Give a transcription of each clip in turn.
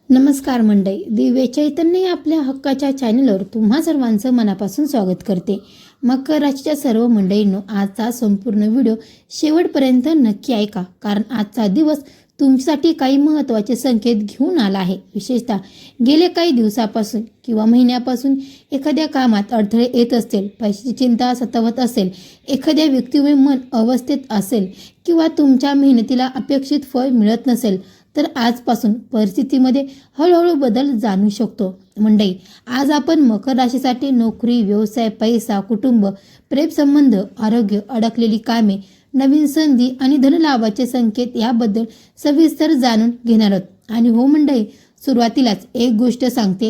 नमस्कार मंडळी, दिव्य चैतन्य या आपल्या हक्काच्या चॅनलवर तुम्हा सर्वांचं मनापासून स्वागत करते. मकर राशीच्या सर्व मंडळींनो, आजचा संपूर्ण व्हिडिओ शेवटपर्यंत नक्की ऐका, कारण आजचा दिवस तुमच्यासाठी काही महत्त्वाचे संकेत घेऊन आला आहे. विशेषतः गेले काही दिवसापासून किंवा महिन्यापासून एखाद्या कामात अडथळे येत असतील, पैशाची चिंता सतावत असेल, एखाद्या व्यक्तीमुळे मन अवस्थेत असेल किंवा तुमच्या मेहनतीला अपेक्षित फळ मिळत नसेल, तर आजपासून परिस्थितीमध्ये हळूहळू बदल जाणू शकतो. मंडळी, आज आपण मकर राशीसाठी नोकरी, व्यवसाय, पैसा, कुटुंब, प्रेमसंबंध, आरोग्य, अडकलेली कामे, नवीन संधी आणि धनलाभाचे संकेत याबद्दल सविस्तर जाणून घेणार आहोत. आणि हो मंडळी, सुरुवातीलाच एक गोष्ट सांगते,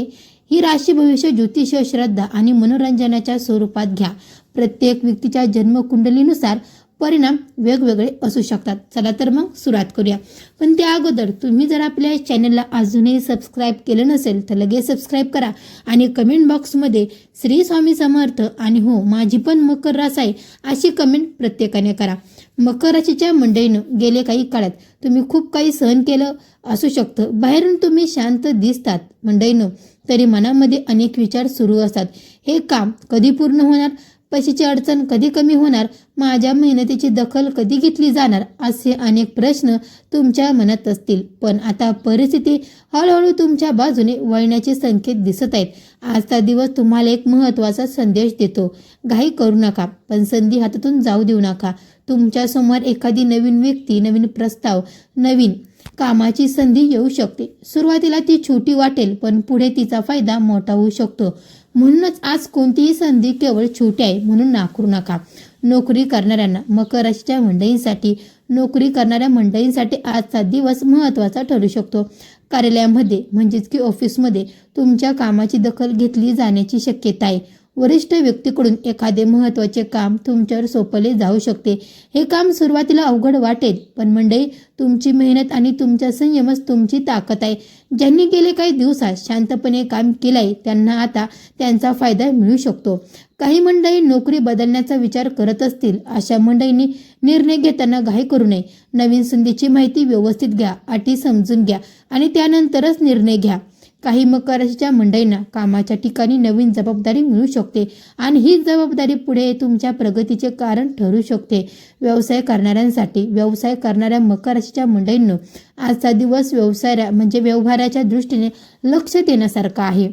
ही राशी भविष्य ज्योतिष, श्रद्धा आणि मनोरंजनाच्या स्वरूपात घ्या. प्रत्येक व्यक्तीच्या जन्मकुंडलीनुसार परिणाम वेगवेगळे असू शकतात. चला तर मग सुरुवात करूया. पण त्या अगोदर तुम्ही जर आपल्या चॅनलला अजूनही सबस्क्राईब केलं नसेल तर लगेच सबस्क्राईब करा आणि कमेंट बॉक्समध्ये श्री स्वामी समर्थ आणि हो माझी पण मकर रास आहे अशी कमेंट प्रत्येकाने करा. मकर राशीच्या मंडळीनं गेले काही काळात तुम्ही खूप काही सहन केलं असू शकतं. बाहेरून तुम्ही शांत दिसतात मंडळीनं, तरी मनामध्ये अनेक विचार सुरू असतात. हे काम कधी पूर्ण होणार, पैशाची अडचण कधी कमी होणार, माझ्या मेहनतीची दखल कधी घेतली जाणार, असे अनेक प्रश्न तुमच्या मनात असतील. पण आता परिस्थिती हळूहळू तुमच्या बाजूने वळण्याचे संकेत दिसत आहेत. आजचा दिवस तुम्हाला एक महत्त्वाचा संदेश देतो. घाई करू नका, पण संधी हातातून जाऊ देऊ नका. तुमच्या समोर एखादी नवीन व्यक्ती, नवीन प्रस्ताव, नवीन कामाची संधी येऊ शकते. सुरुवातीला ती छोटी वाटेल, पण पुढे तिचा फायदा मोठा होऊ शकतो. म्हणूनच आज कोणतीही संधी केवळ छोटी आहे म्हणून नाकारू नका. नोकरी करणाऱ्यांना, मकर राशीच्या मंडळींसाठी, नोकरी करणाऱ्या मंडळींसाठी आजचा दिवस महत्त्वाचा ठरू शकतो. कार्यालयामध्ये म्हणजेच की ऑफिसमध्ये तुमच्या कामाची दखल घेतली जाण्याची शक्यता आहे. वरिष्ठ व्यक्तीकडून एखादे महत्त्वाचे काम तुमच्यावर सोपवले जाऊ शकते. हे काम सुरुवातीला अवघड वाटेल, पण मंडळी, तुमची मेहनत आणि तुमचा संयमच तुमची ताकद आहे. ज्यांनी गेले काही दिवसात शांतपणे काम केलं आहे त्यांना आता त्यांचा फायदा मिळू शकतो. काही मंडळी नोकरी बदलण्याचा विचार करत असतील, अशा मंडळींनी निर्णय घेताना घाई करू नये. नवीन संधीची माहिती व्यवस्थित घ्या, अटी समजून घ्या आणि त्यानंतरच निर्णय घ्या. काही मकर राशीच्या मंडळींना कामाच्या ठिकाणी नवीन जबाबदारी मिळू शकते आणि ही जबाबदारी पुढे तुमच्या प्रगतीचे कारण ठरू शकते. व्यवसाय करणाऱ्या मकर राशीच्या मंडळींनो, आजचा दिवस व्यवहाराच्या दृष्टीने लक्ष देण्यासारखा आहे.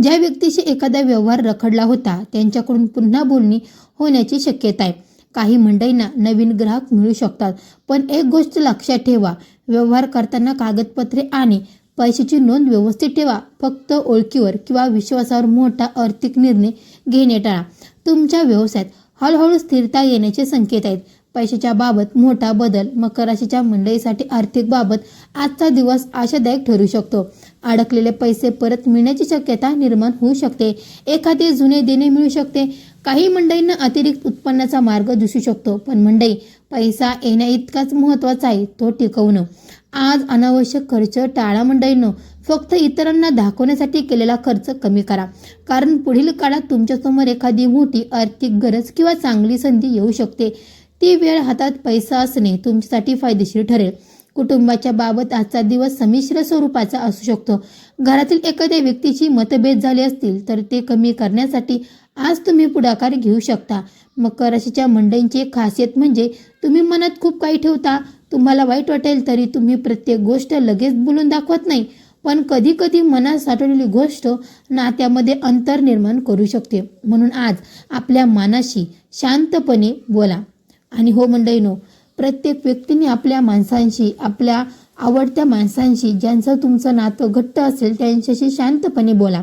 ज्या व्यक्तीशी एखादा व्यवहार रखडला होता त्यांच्याकडून पुन्हा बोलणी होण्याची शक्यता आहे. काही मंडळींना नवीन ग्राहक मिळू शकतात, पण एक गोष्ट लक्षात ठेवा, व्यवहार करताना कागदपत्रे आणि पैशाची नोंद व्यवस्थित ठेवा. फक्त ओळखीवर किंवा विश्वासावर मोठा आर्थिक निर्णय घेणे टाळा. तुमच्या व्यवसायात हळूहळू स्थिरता येण्याचे संकेत आहेत. पैशाच्या बाबत मोठा बदल, मकर राशीच्या मंडळीसाठी आर्थिक बाबत आजचा दिवस आशादायक ठरू शकतो. अडकलेले पैसे परत मिळण्याची शक्यता निर्माण होऊ शकते. एखादे जुने देणे मिळू शकते. काही मंडळींना अतिरिक्त उत्पन्नाचा मार्ग दिसू शकतो, पण मंडळी, पैसा येण्या इतकाच महत्त्वाचा आहे तो टिकवणं. आज अनावश्यक खर्च टाळा मंडळींनो. फक्त इतरांना दाखवण्यासाठी केलेला खर्च कमी करा, कारण पुढील काळात तुमच्यासमोर एखादी मोठी आर्थिक गरज किंवा चांगली संधी येऊ शकते. ती वेळ हातात पैसा असणे तुमच्यासाठी फायदेशीर ठरेल. कुटुंबाच्या बाबत आजचा दिवस संमिश्र स्वरूपाचा असू शकतो. घरातील एखाद्या व्यक्तीची मतभेद झाले असतील तर ते कमी करण्यासाठी आज तुम्ही पुढाकार घेऊ शकता. मकर राशीच्या मंडळींची एक खासियत म्हणजे तुम्ही मनात खूप काही ठेवता. तुम्हाला वाईट वाटेल तरी तुम्ही प्रत्येक गोष्ट लगेच बोलून दाखवत नाही, पण कधी कधी मनात साठवलेली गोष्ट नात्यामध्ये अंतर निर्माण करू शकते. म्हणून आज आपल्या मनाशी शांतपणे बोला. आणि हो मंडळीनो, प्रत्येक व्यक्तीने आपल्या माणसांशी, आपल्या आवडत्या माणसांशी, ज्यांचं तुमचं नातं घट्ट असेल त्यांच्याशी शांतपणे बोला.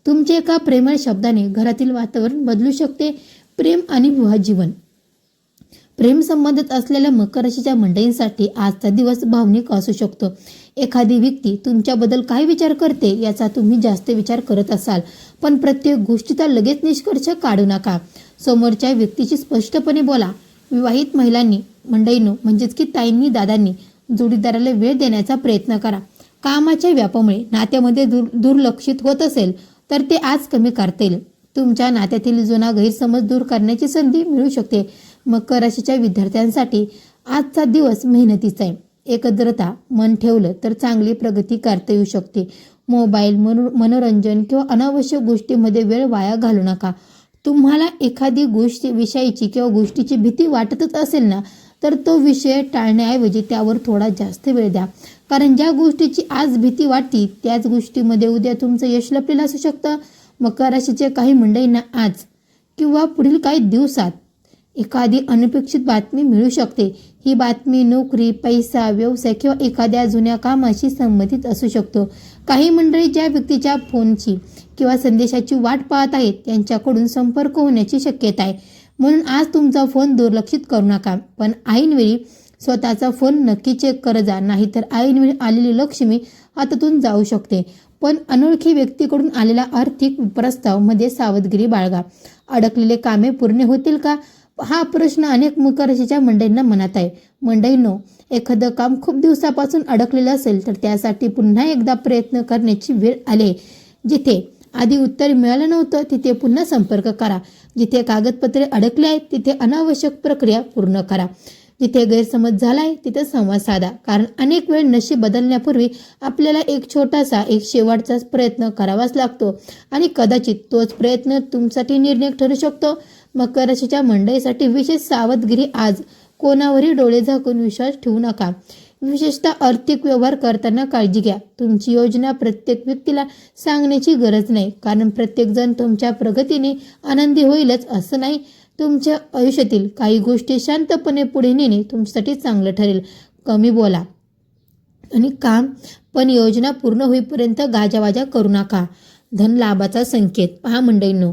तुमच्या एका प्रेमळ शब्दाने घरातील वातावरण बदलू शकते. प्रेम आणि विवाह जीवन, प्रेम संबंधित असलेल्या मकर राशीच्या मंडळींसाठी आजचा दिवस भावनिक असू शकतो. एखादी व्यक्ती तुमच्याबद्दल काय विचार करते याचा तुम्ही जास्त विचार करत असाल, पण प्रत्येक गोष्टीचा लगेच निष्कर्ष काढू नका. समोरच्या व्यक्तीशी स्पष्टपणे बोला. विवाहित महिलांनी मंडळींनो, म्हणजेच की ताईंनी, दादांनी जोडीदाराला वेळ देण्याचा प्रयत्न करा. कामाच्या व्यापामुळे नात्यामध्ये दुर्लक्षित होत असेल तर ते आज कमी करता येईल. तुमच्या नात्यातील जुना गैरसमज दूर करण्याची संधी मिळू शकते. मकर राशीच्या विद्यार्थ्यांसाठी आजचा दिवस मेहनतीचा आहे. एकत्रता मन ठेवलं तर चांगली प्रगती करता येऊ शकते. मोबाईल, मनोरंजन किंवा अनावश्यक गोष्टीमध्ये वेळ वाया घालू नका. तुम्हाला एखादी गोष्ट विषयाची किंवा गोष्टीची भीती वाटतच असेल ना, तर तो विषय टाळण्याऐवजी त्यावर थोडा जास्त वेळ द्या. कारण ज्या गोष्टीची आज भीती वाटते त्याच गोष्टीमध्ये उद्या तुमचं यश लपलेलं असू शकतं. मकर राशीचे काही मंडळींना आज किंवा पुढील काही दिवसात एखादी अनपेक्षित बातमी मिळू शकते. ही बातमी नोकरी, पैसा, व्यवसाय किंवा एखाद्या जुन्या कामाशी संबंधित असू शकतो. काही मंडळी ज्या व्यक्तीच्या फोनची किंवा संदेशाची वाट पाहत आहेत त्यांच्याकडून संपर्क होण्याची शक्यता आहे. म्हणून आज तुमचा फोन दुर्लक्षित करू नका, पण ऐनवेळी स्वतःचा फोन नक्की चेक करत जा, नाहीतर ऐनवेळी आलेली लक्ष्मी हातातून जाऊ शकते. पण अनोळखी व्यक्तीकडून आलेला आर्थिक प्रस्ताव मध्ये सावधगिरी बाळगा. अडकलेले कामे पूर्ण होतील का, हा प्रश्न अनेक मकर राशीच्या मंडळींना मनात आहे. मंडळींनो, एखादं काम खूप दिवसापासून अडकलेलं असेल तर त्यासाठी पुन्हा एकदा प्रयत्न करण्याची वेळ आली. जिथे आधी उत्तर मिळालं नव्हतं तिथे पुन्हा संपर्क करा. जिथे कागदपत्रे अडकले आहेत तिथे अनावश्यक प्रक्रिया पूर्ण करा. जिथे गैरसमज झालाय तिथे संवाद साधा. कारण अनेक वेळ नशीब बदलण्यापूर्वी आपल्याला एक शेवटचा प्रयत्न करावाच लागतो आणि कदाचित तोच प्रयत्न तुमच्यासाठी निर्णायक ठरू शकतो. मकर राशीच्या मंडळीसाठी विशेष सावधगिरी आज. कोणावरही डोळे झाकून विश्वास ठेवू नका. विशेषतः आर्थिक व्यवहार करताना काळजी घ्या. तुमची योजना प्रत्येक व्यक्तीला सांगण्याची गरज नाही, कारण प्रत्येकजण तुमच्या प्रगतीने आनंदी होईलच असं नाही. तुमच्या आयुष्यातील काही गोष्टी शांतपणे पुढे नेणे तुमच्यासाठी चांगलं ठरेल. कमी बोला आणि काम, पण योजना पूर्ण होईपर्यंत गाजावाजा करू नका. धन लाभाचा संकेत पहा मंडळींनो.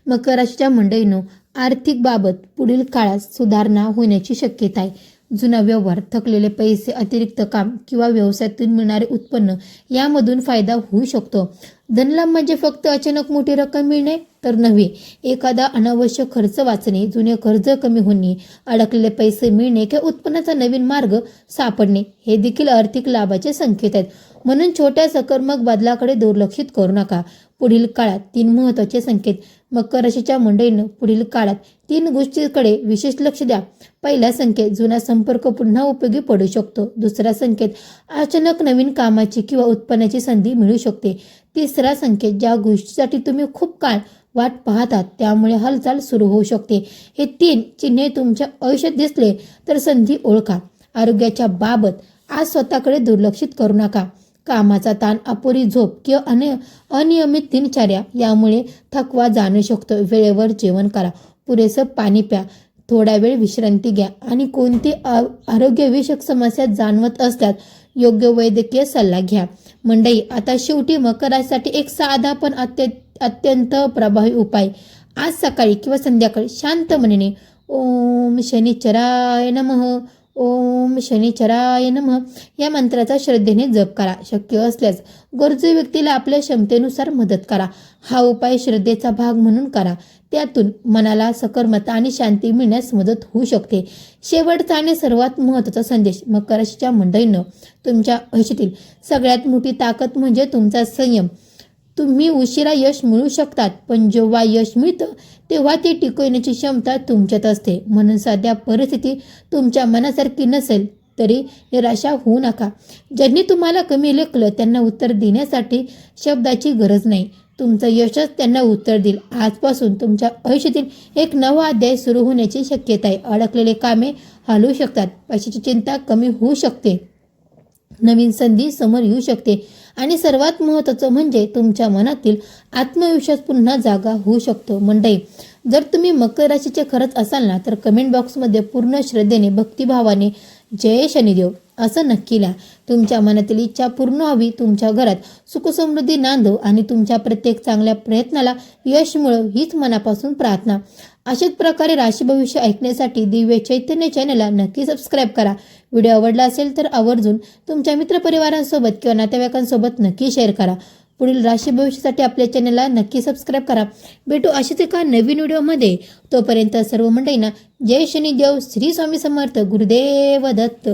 मकर राशीच्या मंडळींनो, आर्थिक बाबत पुढील काळात सुधारणा होण्याची शक्यता आहे. जुना व्यवहार, थकलेले पैसे, अतिरिक्त काम किंवा व्यवसायातून मिळणारे उत्पन्न यामधून फायदा होऊ शकतो. धनलाभ म्हणजे फक्त अचानक मोठी रक्कम मिळणे तर नव्हे, एखादा अनावश्यक खर्च वाचणे, जुने कर्ज कमी होणे, अडकलेले पैसे मिळणे किंवा उत्पन्नाचा नवीन मार्ग सापडणे हे देखील आर्थिक लाभाचे संकेत आहेत. म्हणून छोट्या सकारात्मक बदलाकडे दुर्लक्षित करू नका. पुढील काळात 3 महत्त्वाचे संकेत. मकर राशीच्या मंडळींनो, पुढील काळात 3 गोष्टींकडे विशेष लक्ष द्या. पहिला संकेत, जुना संपर्क पुन्हा उपयोगी पडू शकतो. दुसरा संकेत, अचानक नवीन कामाची किंवा उत्पन्नाची संधी मिळू शकते. तिसरा संकेत, ज्या गोष्टीसाठी तुम्ही खूप काळ वाट पाहतात त्यामुळे हालचाल सुरू होऊ शकते. हे 3 चिन्हे तुमच्या आयुष्यात दिसले तर संधी ओळखा. आरोग्याच्या बाबत आज स्वतःकडे दुर्लक्षित करू नका. कामाचा ताण, अपुरी झोप किंवा अनियमित दिनचर्या यामुळे थकवा जाणू शकतो. वेळेवर जेवण करा, पुरेसं पाणी प्या, थोडा वेळ विश्रांती घ्या आणि कोणती आरोग्यविषयक समस्या जाणवत असल्यास योग्य वैद्यकीय सल्ला घ्या. मंडळी, आता शेवटी मकर राशीसाठी एक साधा पण अत्यंत प्रभावी उपाय. आज सकाळी किंवा संध्याकाळी शांत मनाने ओम शनिचराय नमः, ओम शनिचराय नमः या मंत्राचा श्रद्धेने जप करा. शक्य असल्यास गरजू व्यक्तीला आपल्या क्षमतेनुसार मदत करा. हा उपाय श्रद्धेचा भाग म्हणून करा. त्यातून मनाला सकारात्मकता आणि शांती मिळण्यास मदत होऊ शकते. शेवटचा आणि सर्वात महत्त्वाचा संदेश मकर राशीच्या मंडळींनो, तुमच्या आयुष्यातील सगळ्यात मोठी ताकद म्हणजे तुमचा संयम. तुम्ही उशिरा यश मिळवू शकतात, पण जेव्हा यश मिळतं तेव्हा ते टिकवण्याची क्षमता तुमच्यात असते. म्हणून सध्या परिस्थिती तुमच्या मनासारखी नसेल तरी निराशा होऊ नका. ज्यांनी तुम्हाला कमी लेखलं त्यांना उत्तर देण्यासाठी शब्दाची गरज नाही. तुमचं यशच त्यांना उत्तर देईल. आजपासून तुमच्या आयुष्यातील एक नवा अध्याय सुरू होण्याची शक्यता आहे. अडकलेले कामे हलवू शकतात, पैशाची चिंता कमी होऊ शकते, नवीन संधी समोर येऊ शकते आणि सर्वात महत्त्वाचं म्हणजे तुमच्या मनातील आत्मविश्वास पुन्हा जागा होऊ शकतो. मंडळी, जर तुम्ही मकर राशीचे खरंच असाल ना तर कमेंट बॉक्समध्ये पूर्ण श्रद्धेने, भक्तिभावाने जय शनिदेव असं नक्की लिहा. तुमच्या मनातील इच्छा पूर्ण व्हावी, तुमच्या घरात सुखसमृद्धी नांदो आणि तुमच्या प्रत्येक चांगल्या प्रयत्नाला यश मिळो हीच मनापासून प्रार्थना. अशाच प्रकारे राशी भविष्य ऐकण्यासाठी दिव्य चैतन्य चॅनलला नक्की सबस्क्राईब करा. व्हिडिओ आवडला असेल तर आवर्जून तुमच्या मित्रपरिवारांसोबत किंवा नातेवाईकांसोबत नक्की शेअर करा. पुढील राशी भविष्यासाठी आपल्या चॅनलला नक्की सबस्क्राईब करा. भेटू अशीच एका नवीन व्हिडिओमध्ये. तोपर्यंत सर्व मंडळींना जय शनिदेव, श्री स्वामी समर्थ, गुरुदेव दत्त.